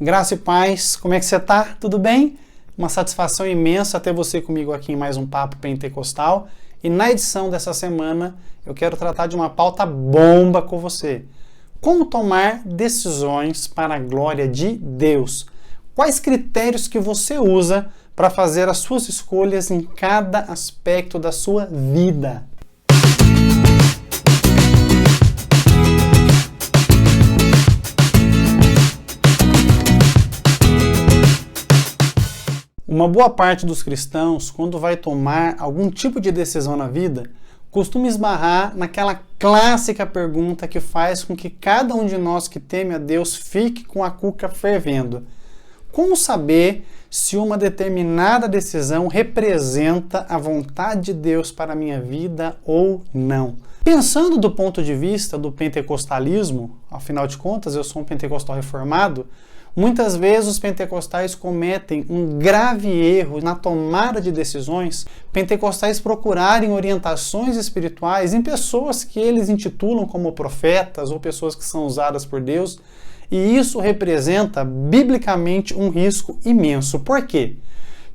Graça e paz, como é que você tá? Tudo bem? Uma satisfação imensa ter você comigo aqui em mais um Papo Pentecostal. E na edição dessa semana eu quero tratar de uma pauta bomba com você. Como tomar decisões para a glória de Deus? Quais critérios que você usa para fazer as suas escolhas em cada aspecto da sua vida? Uma boa parte dos cristãos, quando vai tomar algum tipo de decisão na vida, costuma esbarrar naquela clássica pergunta que faz com que cada um de nós que teme a Deus fique com a cuca fervendo. Como saber se uma determinada decisão representa a vontade de Deus para a minha vida ou não? Pensando do ponto de vista do pentecostalismo, afinal de contas eu sou um pentecostal reformado, muitas vezes os pentecostais cometem um grave erro na tomada de decisões, pentecostais procurarem orientações espirituais em pessoas que eles intitulam como profetas ou pessoas que são usadas por Deus, e isso representa biblicamente um risco imenso. Por quê?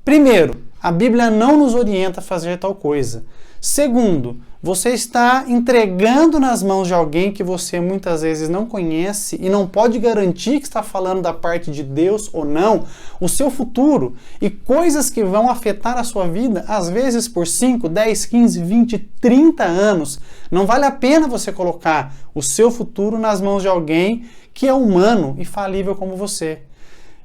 Primeiro, a Bíblia não nos orienta a fazer tal coisa. Segundo, você está entregando nas mãos de alguém que você muitas vezes não conhece e não pode garantir que está falando da parte de Deus ou não, o seu futuro e coisas que vão afetar a sua vida, às vezes por 5, 10, 15, 20, 30 anos. Não vale a pena você colocar o seu futuro nas mãos de alguém que é humano e falível como você.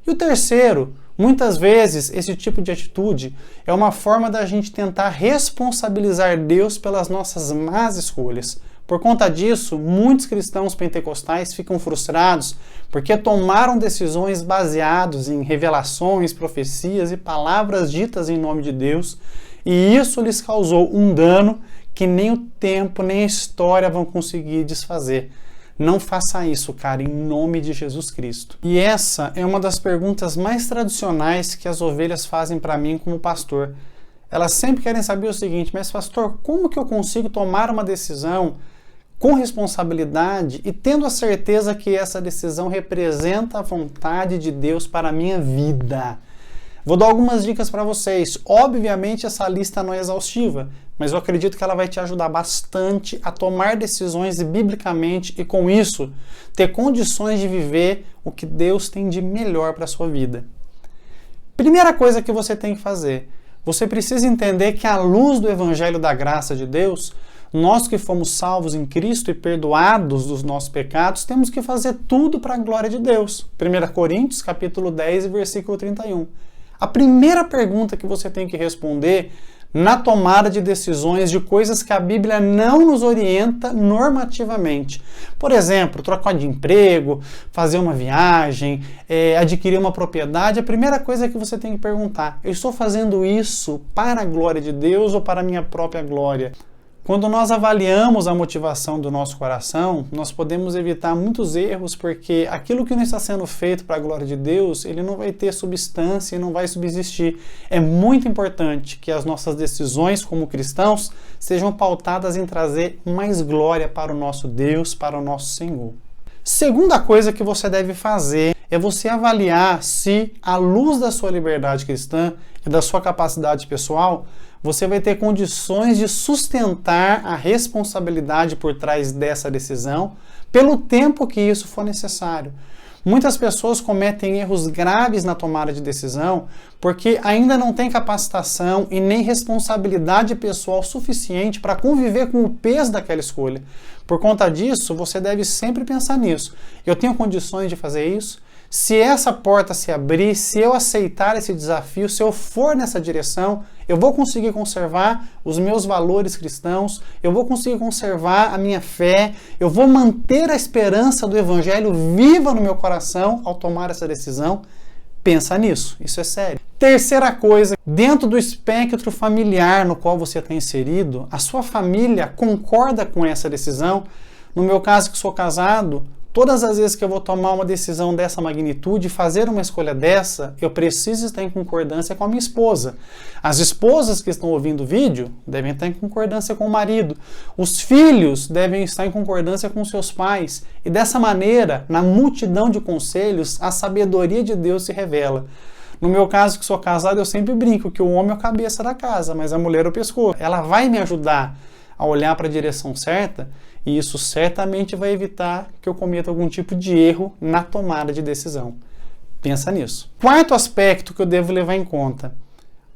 E o terceiro, muitas vezes esse tipo de atitude é uma forma da gente tentar responsabilizar Deus pelas nossas más escolhas. Por conta disso, muitos cristãos pentecostais ficam frustrados porque tomaram decisões baseadas em revelações, profecias e palavras ditas em nome de Deus, e isso lhes causou um dano que nem o tempo nem a história vão conseguir desfazer. Não faça isso, cara, em nome de Jesus Cristo. E essa é uma das perguntas mais tradicionais que as ovelhas fazem para mim como pastor. Elas sempre querem saber o seguinte: mas pastor, como que eu consigo tomar uma decisão com responsabilidade e tendo a certeza que essa decisão representa a vontade de Deus para a minha vida? Vou dar algumas dicas para vocês. Obviamente essa lista não é exaustiva, mas eu acredito que ela vai te ajudar bastante a tomar decisões biblicamente e com isso ter condições de viver o que Deus tem de melhor para a sua vida. Primeira coisa que você tem que fazer, você precisa entender que à luz do Evangelho da Graça de Deus, nós que fomos salvos em Cristo e perdoados dos nossos pecados, temos que fazer tudo para a glória de Deus. 1 Coríntios, capítulo 10, versículo 31. A primeira pergunta que você tem que responder na tomada de decisões de coisas que a Bíblia não nos orienta normativamente. Por exemplo, trocar de emprego, fazer uma viagem, adquirir uma propriedade. A primeira coisa que você tem que perguntar: eu estou fazendo isso para a glória de Deus ou para a minha própria glória? Quando nós avaliamos a motivação do nosso coração, nós podemos evitar muitos erros, porque aquilo que não está sendo feito para a glória de Deus, ele não vai ter substância e não vai subsistir. É muito importante que as nossas decisões como cristãos sejam pautadas em trazer mais glória para o nosso Deus, para o nosso Senhor. Segunda coisa que você deve fazer é você avaliar se, à luz da sua liberdade cristã e da sua capacidade pessoal, você vai ter condições de sustentar a responsabilidade por trás dessa decisão pelo tempo que isso for necessário. Muitas pessoas cometem erros graves na tomada de decisão porque ainda não têm capacitação e nem responsabilidade pessoal suficiente para conviver com o peso daquela escolha. Por conta disso, você deve sempre pensar nisso. Eu tenho condições de fazer isso? Se essa porta se abrir, se eu aceitar esse desafio, se eu for nessa direção, eu vou conseguir conservar os meus valores cristãos, eu vou conseguir conservar a minha fé, eu vou manter a esperança do Evangelho viva no meu coração ao tomar essa decisão. Pensa nisso, isso é sério. Terceira coisa, dentro do espectro familiar no qual você está inserido, a sua família concorda com essa decisão? No meu caso, que sou casado, Todas as vezes que eu vou tomar uma decisão dessa magnitude, fazer uma escolha dessa, eu preciso estar em concordância com a minha esposa. As esposas que estão ouvindo o vídeo devem estar em concordância com o marido. Os filhos devem estar em concordância com seus pais. E dessa maneira, na multidão de conselhos, a sabedoria de Deus se revela. No meu caso, que sou casado, eu sempre brinco que o homem é a cabeça da casa, mas a mulher é o pescoço. Ela vai me ajudar a olhar para a direção certa, e isso certamente vai evitar que eu cometa algum tipo de erro na tomada de decisão. Pensa nisso. Quarto aspecto que eu devo levar em conta.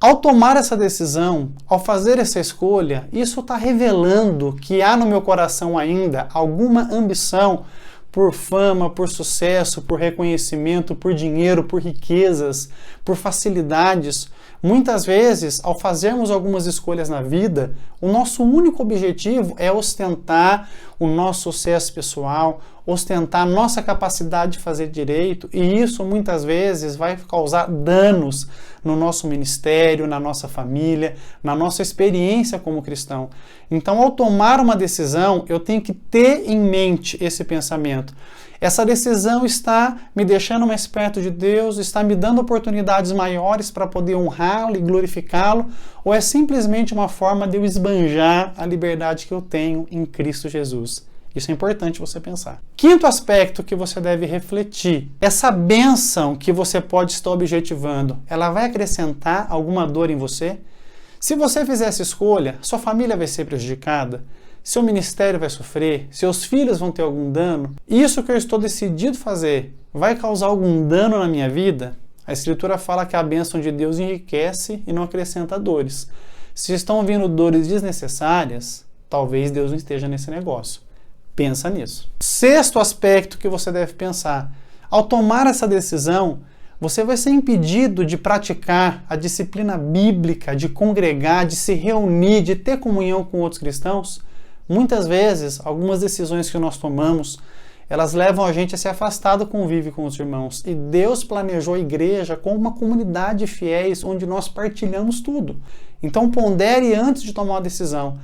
Ao tomar essa decisão, ao fazer essa escolha, isso está revelando que há no meu coração ainda alguma ambição por fama, por sucesso, por reconhecimento, por dinheiro, por riquezas, por facilidades. Muitas vezes, ao fazermos algumas escolhas na vida, o nosso único objetivo é ostentar o nosso sucesso pessoal, ostentar a nossa capacidade de fazer direito, e isso muitas vezes vai causar danos no nosso ministério, na nossa família, na nossa experiência como cristão. Então, ao tomar uma decisão, eu tenho que ter em mente esse pensamento. Essa decisão está me deixando mais perto de Deus, está me dando oportunidades maiores para poder honrá-lo e glorificá-lo, ou é simplesmente uma forma de eu esbanjar a liberdade que eu tenho em Cristo Jesus? Isso é importante você pensar. Quinto aspecto que você deve refletir. Essa bênção que você pode estar objetivando, ela vai acrescentar alguma dor em você? Se você fizer essa escolha, sua família vai ser prejudicada? Seu ministério vai sofrer? Seus filhos vão ter algum dano? Isso que eu estou decidido fazer vai causar algum dano na minha vida? A Escritura fala que a bênção de Deus enriquece e não acrescenta dores. Se estão vindo dores desnecessárias, talvez Deus não esteja nesse negócio. Pensa nisso. Sexto aspecto que você deve pensar. Ao tomar essa decisão, você vai ser impedido de praticar a disciplina bíblica, de congregar, de se reunir, de ter comunhão com outros cristãos? Muitas vezes, algumas decisões que nós tomamos, elas levam a gente a se afastar do convívio com os irmãos. E Deus planejou a igreja como uma comunidade de fiéis, onde nós partilhamos tudo. Então pondere antes de tomar uma decisão.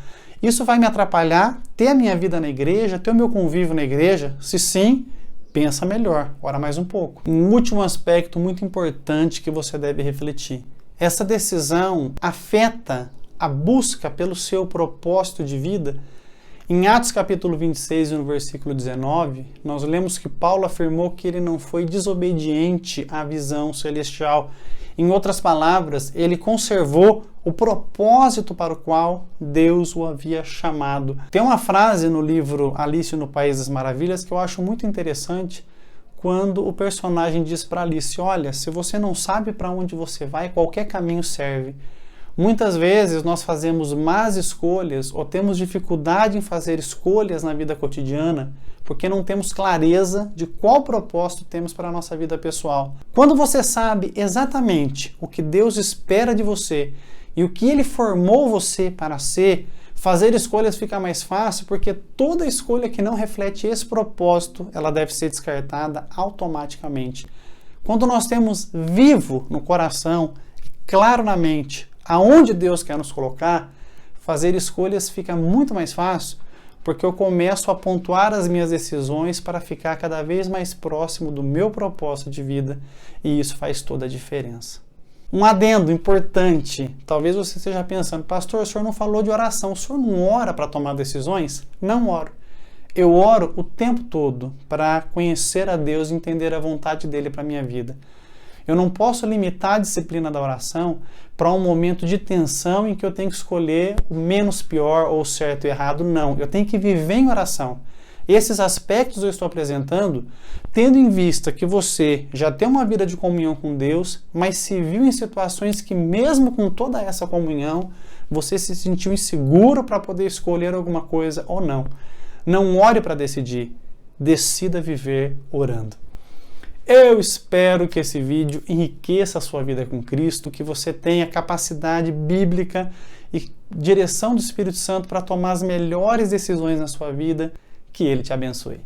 Isso vai me atrapalhar ter a minha vida na igreja, ter o meu convívio na igreja? Se sim, pensa melhor, ora mais um pouco. Um último aspecto muito importante que você deve refletir. Essa decisão afeta a busca pelo seu propósito de vida. Em Atos capítulo 26, no versículo 19, nós lemos que Paulo afirmou que ele não foi desobediente à visão celestial. Em outras palavras, ele conservou o propósito para o qual Deus o havia chamado. Tem uma frase no livro Alice no País das Maravilhas que eu acho muito interessante, quando o personagem diz para Alice: olha, se você não sabe para onde você vai, qualquer caminho serve. Muitas vezes nós fazemos más escolhas ou temos dificuldade em fazer escolhas na vida cotidiana porque não temos clareza de qual propósito temos para a nossa vida pessoal. Quando você sabe exatamente o que Deus espera de você e o que Ele formou você para ser, fazer escolhas fica mais fácil, porque toda escolha que não reflete esse propósito, ela deve ser descartada automaticamente. Quando nós temos vivo no coração, claro na mente, aonde Deus quer nos colocar, fazer escolhas fica muito mais fácil, porque eu começo a pontuar as minhas decisões para ficar cada vez mais próximo do meu propósito de vida, e isso faz toda a diferença. Um adendo importante, talvez você esteja pensando: pastor, o senhor não falou de oração, o senhor não ora para tomar decisões? Não oro. Eu oro o tempo todo para conhecer a Deus e entender a vontade dele para a minha vida. Eu não posso limitar a disciplina da oração para um momento de tensão em que eu tenho que escolher o menos pior ou certo e errado. Não, eu tenho que viver em oração. Esses aspectos eu estou apresentando tendo em vista que você já tem uma vida de comunhão com Deus, mas se viu em situações que mesmo com toda essa comunhão, você se sentiu inseguro para poder escolher alguma coisa ou não. Não ore para decidir, decida viver orando. Eu espero que esse vídeo enriqueça a sua vida com Cristo, que você tenha capacidade bíblica e direção do Espírito Santo para tomar as melhores decisões na sua vida. Que Ele te abençoe.